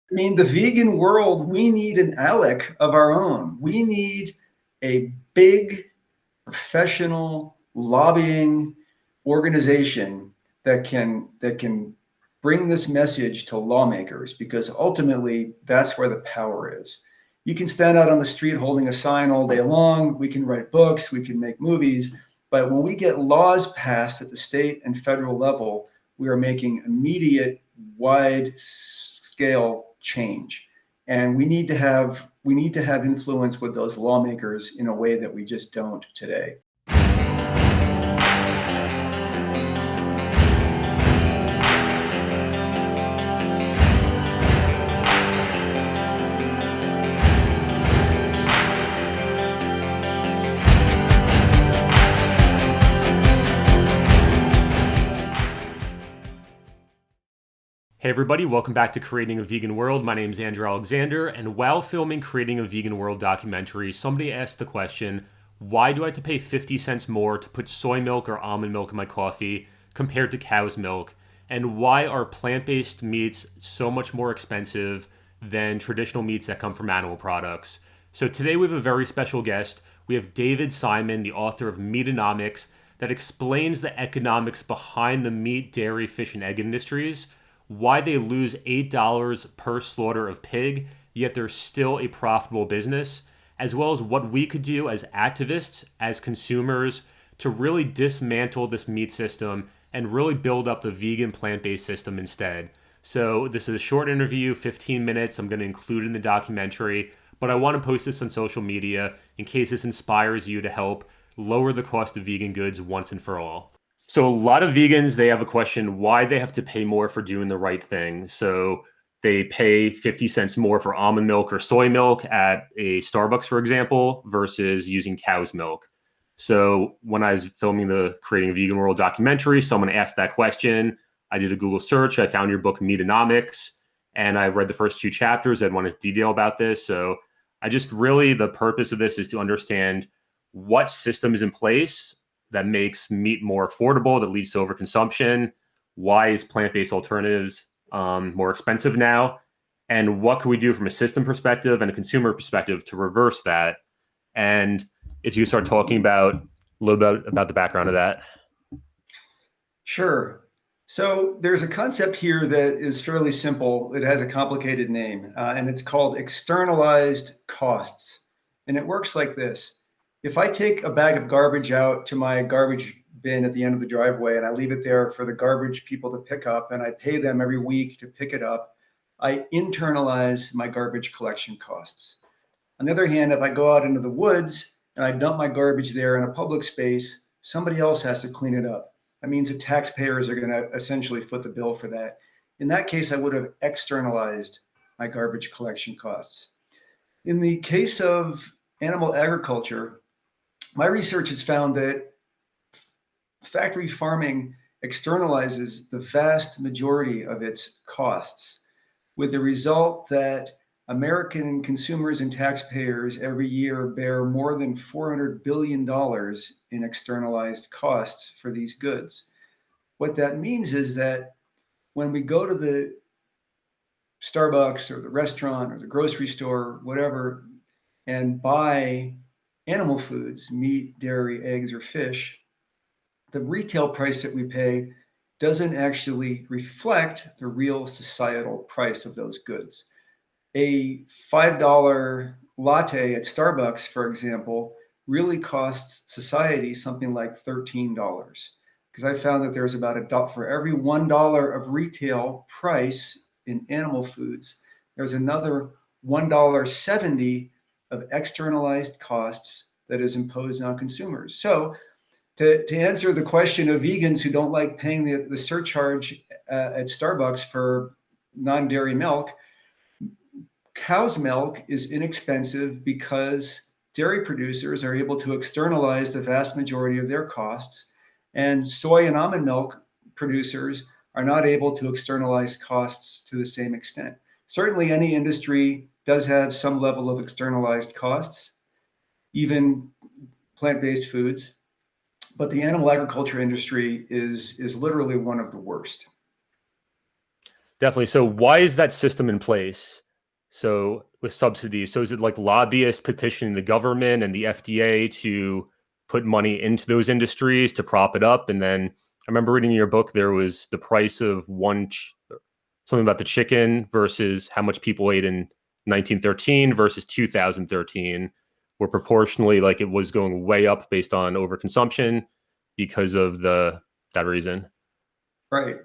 I mean, the vegan world, we need an ALEC of our own. We need a big professional lobbying organization that can bring this message to lawmakers, because ultimately that's where the power is. You can stand out on the street holding a sign all day long, we can write books, we can make movies, but when we get laws passed at the state and federal level, we are making immediate, wide scale change. And we need to have influence with those lawmakers in a way that we just don't today. Hey everybody, welcome back to Creating a Vegan World. My name is Andrew Alexander, and while filming Creating a Vegan World documentary, somebody asked the question, why do I have to pay 50 cents more to put soy milk or almond milk in my coffee compared to cow's milk? And why are plant-based meats so much more expensive than traditional meats that come from animal products? So today we have a very special guest. We have David Simon, the author of Meatonomics, that explains the economics behind the meat, dairy, fish, and egg industries, why they lose $8 per slaughter of pig, yet they're still a profitable business, as well as what we could do as activists, as consumers, to really dismantle this meat system and really build up the vegan plant-based system instead. So this is a short interview, 15 minutes. I'm going to include it in the documentary, but I want to post this on social media in case this inspires you to help lower the cost of vegan goods once and for all. So a lot of vegans, they have a question why they have to pay more for doing the right thing. So they pay 50 cents more for almond milk or soy milk at a Starbucks, for example, versus using cow's milk. So when I was filming the Creating a Vegan World documentary, someone asked that question. I did a Google search. I found your book, Meatonomics, and I read the first 2 chapters. I wanted to detail about this. So I just really, the purpose of this is to understand what system is in place that makes meat more affordable, that leads to overconsumption. Why is plant-based alternatives more expensive now? And what can we do from a system perspective and a consumer perspective to reverse that? And if you start talking about a little bit about the background of that. Sure. So there's a concept here that is fairly simple. It has a complicated name, and it's called externalized costs. And it works like this. If I take a bag of garbage out to my garbage bin at the end of the driveway and I leave it there for the garbage people to pick up, and I pay them every week to pick it up, I internalize my garbage collection costs. On the other hand, if I go out into the woods and I dump my garbage there in a public space, somebody else has to clean it up. That means the taxpayers are going to essentially foot the bill for that. In that case, I would have externalized my garbage collection costs. In the case of animal agriculture, my research has found that factory farming externalizes the vast majority of its costs, with the result that American consumers and taxpayers every year bear more than $400 billion in externalized costs for these goods. What that means is that when we go to the Starbucks or the restaurant or the grocery store, whatever, and buy animal foods, meat, dairy, eggs, or fish, the retail price that we pay doesn't actually reflect the real societal price of those goods. A $5 latte at Starbucks, for example, really costs society something like $13. Because I found that there's about for every $1 of retail price in animal foods, there's another $1.70 of externalized costs that is imposed on consumers. So to answer the question of vegans who don't like paying the surcharge at Starbucks for non-dairy milk, cow's milk is inexpensive because dairy producers are able to externalize the vast majority of their costs, and soy and almond milk producers are not able to externalize costs to the same extent. Certainly, any industry does have some level of externalized costs, even plant-based foods, but the animal agriculture industry is literally one of the worst. Definitely. So why is that system in place? So with subsidies, so is it like lobbyists petitioning the government and the FDA to put money into those industries to prop it up? And then I remember reading in your book there was the price of something about the chicken versus how much people ate in 1913 versus 2013, where proportionally like it was going way up based on overconsumption because of the that reason. Right.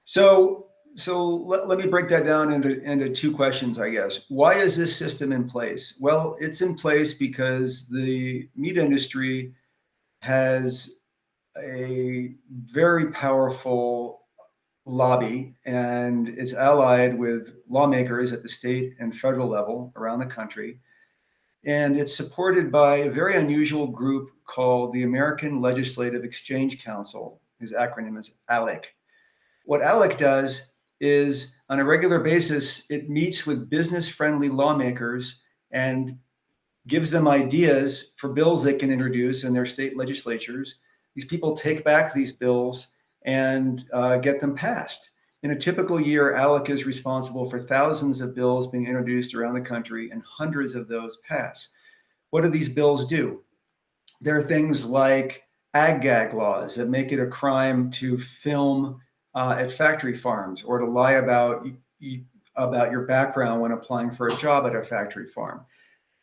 So let me break that down into two questions, I guess. Why is this system in place? Well, it's in place because the meat industry has a very powerful lobby, and it's allied with lawmakers at the state and federal level around the country. And it's supported by a very unusual group called the American Legislative Exchange Council. His acronym is ALEC. What ALEC does is on a regular basis, it meets with business friendly lawmakers and gives them ideas for bills they can introduce in their state legislatures. These people take back these bills and get them passed. In a typical year, ALEC is responsible for thousands of bills being introduced around the country, and hundreds of those pass. What do these bills do? There are things like ag gag laws that make it a crime to film at factory farms or to lie about your background when applying for a job at a factory farm.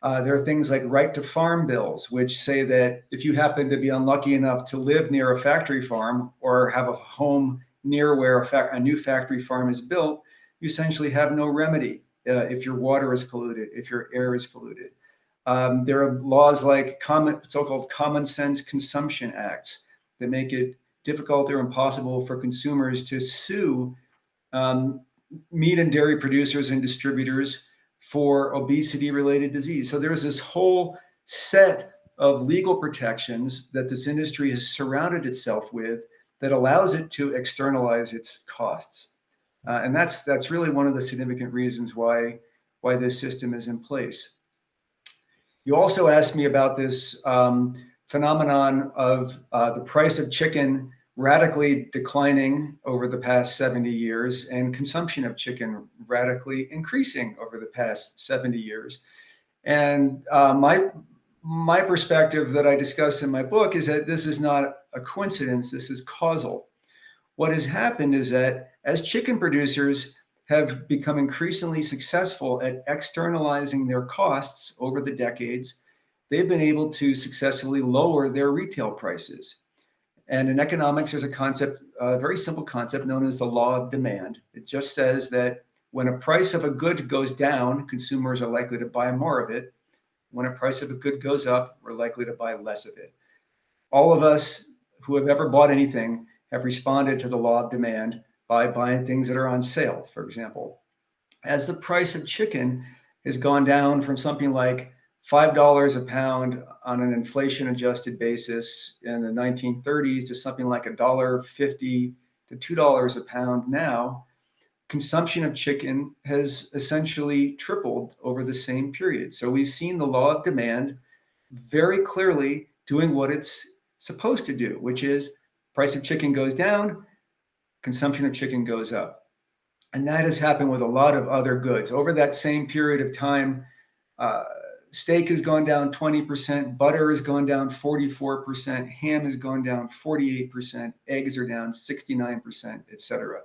There are things like right to farm bills, which say that if you happen to be unlucky enough to live near a factory farm or have a home near where a new factory farm is built, you essentially have no remedy if your water is polluted, if your air is polluted. There are laws like so-called common sense consumption acts that make it difficult or impossible for consumers to sue um, meat and dairy producers and distributors for obesity related disease. So there's this whole set of legal protections that this industry has surrounded itself with that allows it to externalize its costs. And that's really one of the significant reasons why this system is in place. You also asked me about this phenomenon of the price of chicken radically declining over the past 70 years and consumption of chicken radically increasing over the past 70 years. And my perspective that I discuss in my book is that this is not a coincidence, this is causal. What has happened is that as chicken producers have become increasingly successful at externalizing their costs over the decades, they've been able to successfully lower their retail prices. And in economics, there's a concept, a very simple concept known as the law of demand. It just says that when a price of a good goes down, consumers are likely to buy more of it. When a price of a good goes up, we're likely to buy less of it. All of us who have ever bought anything have responded to the law of demand by buying things that are on sale, for example. As the price of chicken has gone down from something like $5 a pound on an inflation adjusted basis in the 1930s to something like $1.50 to $2 a pound now, consumption of chicken has essentially tripled over the same period. So we've seen the law of demand very clearly doing what it's supposed to do, which is price of chicken goes down, consumption of chicken goes up. And that has happened with a lot of other goods. Over that same period of time, uh, steak has gone down 20%, butter has gone down 44%, ham has gone down 48%, eggs are down 69%, et cetera.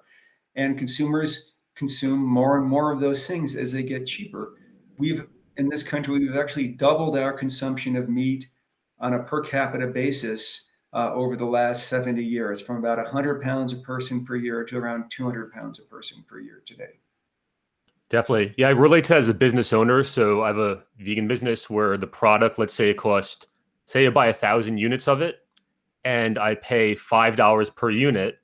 And consumers consume more and more of those things as they get cheaper. In this country, we've actually doubled our consumption of meat on a per capita basis over the last 70 years, from about 100 pounds a person per year to around 200 pounds a person per year today. Definitely. Yeah, I relate to that as a business owner. So I have a vegan business where the product, let's say it cost, say I buy 1,000 units of it and I pay $5 per unit.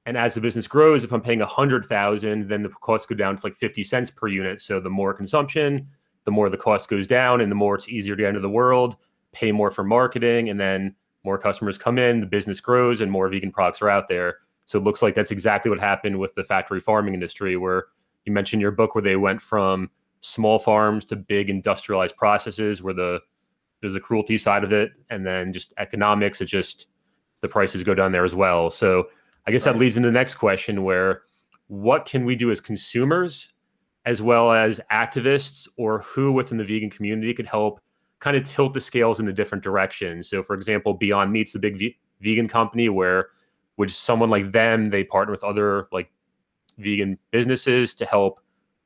And as the business grows, if I'm paying 100,000, then the costs go down to like 50 cents per unit. So the more consumption, the more the cost goes down and the more it's easier to get into the world, pay more for marketing, and then more customers come in, the business grows and more vegan products are out there. So it looks like that's exactly what happened with the factory farming industry, where you mentioned in your book where they went from small farms to big industrialized processes where there's the cruelty side of it, and then just economics, it just the prices go down there as well. So I guess that Right. leads into the next question where what can we do as consumers, as well as activists, or who within the vegan community could help kind of tilt the scales in a different direction. So, for example, Beyond Meat's a big vegan company where, would someone like them, they partner with other like vegan businesses to help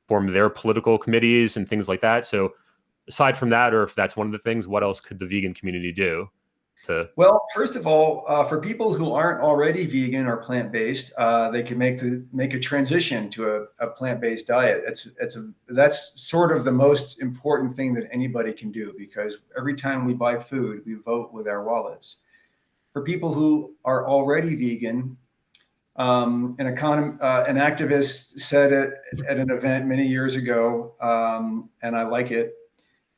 form their political committees and things like that. So, aside from that, or if that's one of the things, what else could the vegan community do to? Well, first of all, for people who aren't already vegan or plant-based, they can make a transition to a plant-based diet. That's sort of the most important thing that anybody can do, because every time we buy food, we vote with our wallets. For people who are already vegan, an activist said it at an event many years ago, and I like it.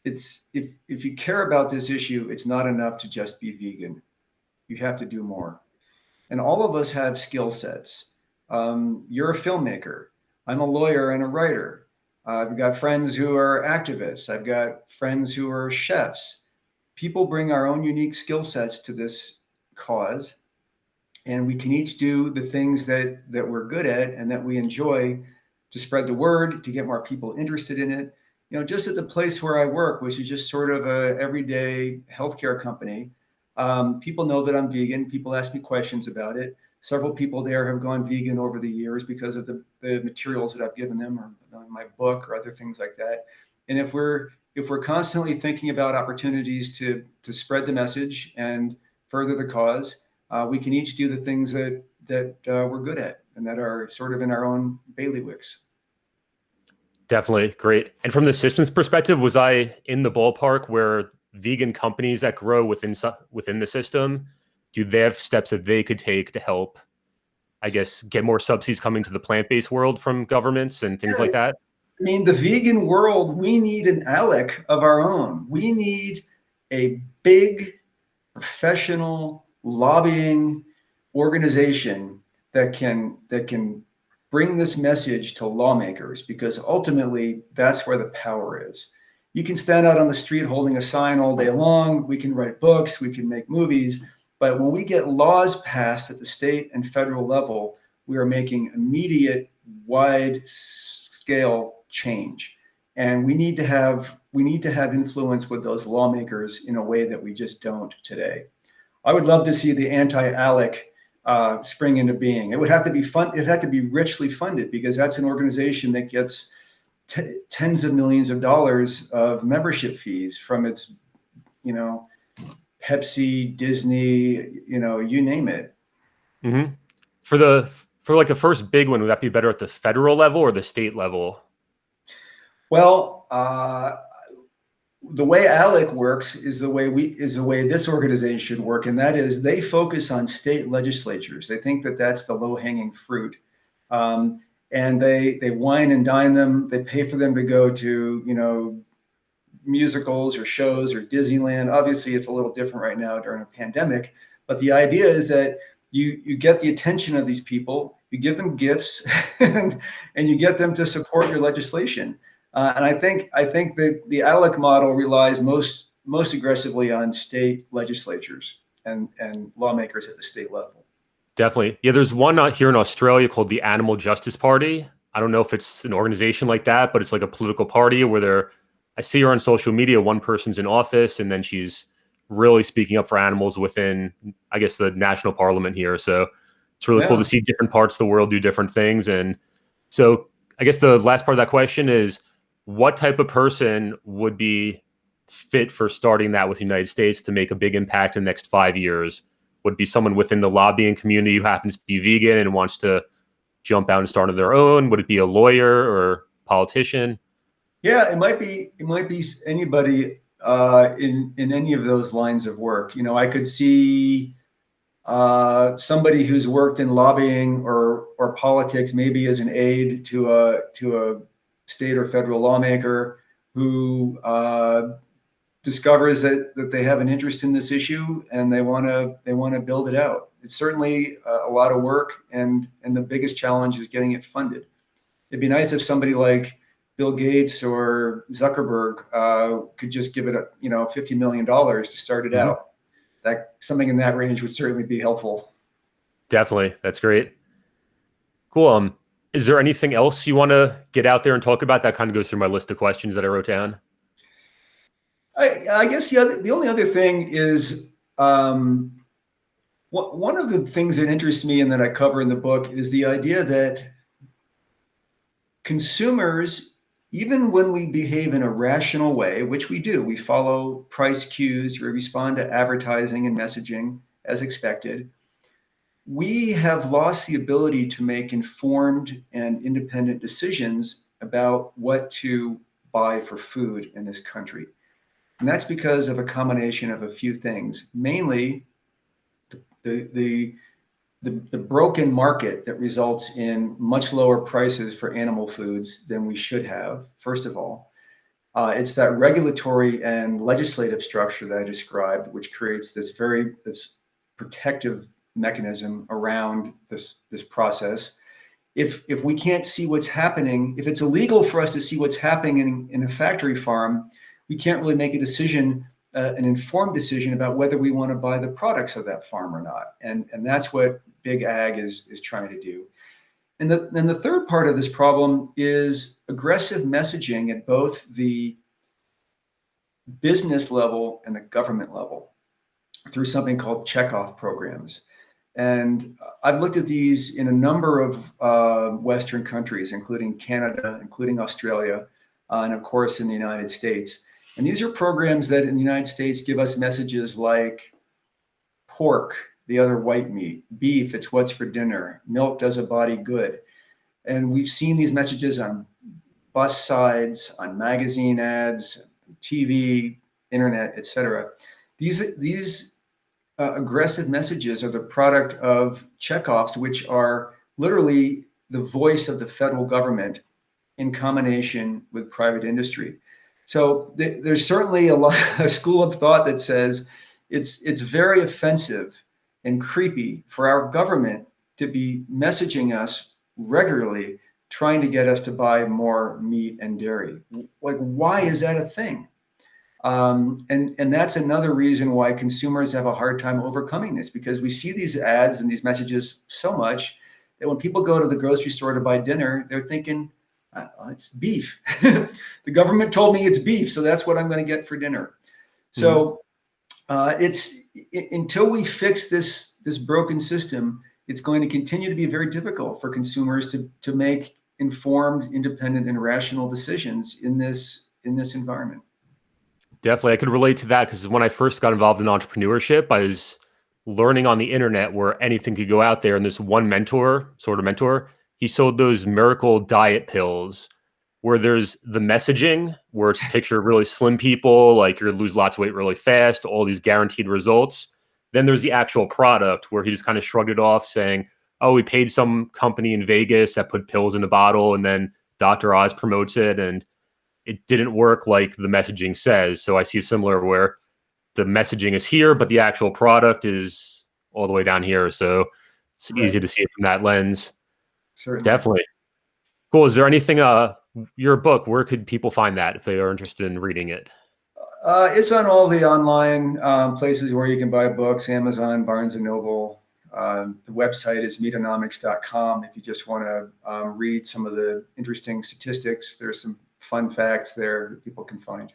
It's if you care about this issue, it's not enough to just be vegan. You have to do more. And all of us have skill sets. You're a filmmaker. I'm a lawyer and a writer. I've got friends who are activists. I've got friends who are chefs. People bring our own unique skill sets to this cause, and we can each do the things that we're good at and that we enjoy to spread the word, to get more people interested in it. Just at the place where I work, which is just sort of a everyday healthcare company, people know that I'm vegan. People ask me questions about it. Several people there have gone vegan over the years because of the materials that I've given them, or my book, or other things like that. And if we're constantly thinking about opportunities to spread the message and further the cause, we can each do the things that we're good at and that are sort of in our own bailiwicks. Definitely great. And from the systems perspective, was I in the ballpark where vegan companies that grow within the system, do they have steps that they could take to help, I guess, get more subsidies coming to the plant-based world from governments and things like that? I mean, the vegan world, we need an ALEC of our own. We need a big professional lobbying organization that can bring this message to lawmakers, because ultimately that's where the power is. You can stand out on the street holding a sign all day long. We can write books, we can make movies, but when we get laws passed at the state and federal level, we are making immediate, wide scale change. And we need to have influence with those lawmakers in a way that we just don't today. I would love to see the anti-ALEC spring into being. It would have to be fun. It had to be richly funded, because that's an organization that gets tens of millions of dollars of membership fees from its, Pepsi, Disney, you name it. Mm-hmm. For like the first big one, would that be better at the federal level or the state level? Well, the way ALEC works is the way this organization should work, and that is they focus on state legislatures. They think that that's the low-hanging fruit, and they wine and dine them. They pay for them to go to musicals or shows or Disneyland. Obviously, it's a little different right now during a pandemic, but the idea is that you get the attention of these people, you give them gifts, and you get them to support your legislation. And I think that the ALEC model relies most aggressively on state legislatures and lawmakers at the state level. Definitely. Yeah, there's one out here in Australia called the Animal Justice Party. I don't know if it's an organization like that, but it's like a political party where I see her on social media. One person's in office, and then she's really speaking up for animals within, I guess, the national parliament here. So it's really cool to Yeah. see different parts of the world do different things. And so I guess the last part of that question is, what type of person would be fit for starting that with the United States to make a big impact in the next 5 years? Would it be someone within the lobbying community who happens to be vegan and wants to jump out and start on their own? Would it be a lawyer or politician? Yeah, it might be anybody in any of those lines of work. I could see somebody who's worked in lobbying or politics, maybe as an aide to a state or federal lawmaker, who discovers that they have an interest in this issue and they want to build it out. It's certainly a lot of work, and the biggest challenge is getting it funded. It'd be nice if somebody like Bill Gates or Zuckerberg could just give it $50 million to start it Mhm. out. That something in that range would certainly be helpful. Definitely. That's great. Cool. Is there anything else you want to get out there and talk about? That kind of goes through my list of questions that I wrote down. I guess the only other thing is one of the things that interests me and that I cover in the book is the idea that consumers, even when we behave in a rational way, which we do, we follow price cues, we respond to advertising and messaging as expected, we have lost the ability to make informed and independent decisions about what to buy for food in this country. And that's because of a combination of a few things, mainly the, the, the broken market that results in much lower prices for animal foods than we should have, first of all. It's that regulatory and legislative structure that I described, which creates this protective mechanism around this process. If we can't see what's happening, if it's illegal for us to see what's happening in a factory farm, we can't really make a decision, an informed decision about whether we want to buy the products of that farm or not. And that's what big ag is trying to do. And then the third part of this problem is aggressive messaging at both the business level and the government level through something called checkoff programs. And I've looked at these in a number of Western countries, including Canada, including Australia, and of course in the United States. And these are programs that in the United States give us messages like pork, the other white meat, beef, it's what's for dinner, milk does a body good. And we've seen these messages on bus sides, on magazine ads, TV, internet, etc. These aggressive messages are the product of checkoffs, which are literally the voice of the federal government in combination with private industry. So there's certainly a school of thought that says it's very offensive and creepy for our government to be messaging us regularly, trying to get us to buy more meat and dairy. Like, why is that a thing? And that's another reason why consumers have a hard time overcoming this, because we see these ads and these messages so much that when people go to the grocery store to buy dinner, they're thinking, it's beef. The government told me it's beef, so that's what I'm going to get for dinner. So until we fix this broken system, it's going to continue to be very difficult for consumers to make informed, independent, and rational decisions in this environment. Definitely, I could relate to that because when I first got involved in entrepreneurship, I was learning on the internet where anything could go out there. And this one mentor, he sold those miracle diet pills where there's the messaging where it's a picture of really slim people, like you're gonna lose lots of weight really fast, all these guaranteed results. Then there's the actual product where he just kind of shrugged it off saying, oh, we paid some company in Vegas that put pills in a bottle and then Dr. Oz promotes it. And it didn't work like the messaging says. So I see a similar where the messaging is here, but the actual product is all the way down here. So it's easy to see it from that lens. Certainly. Definitely. Cool. Is there anything, your book, where could people find that if they are interested in reading it? It's on all the online places where you can buy books, Amazon, Barnes and Noble. The website is metanomics.com. If you just want to read some of the interesting statistics, there's some fun facts there that people can find.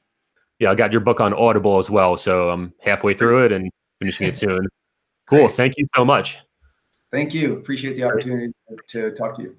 Yeah, I got your book on Audible as well. So I'm halfway through it and finishing it soon. Cool. Great. Thank you so much. Thank you. Appreciate the opportunity to talk to you.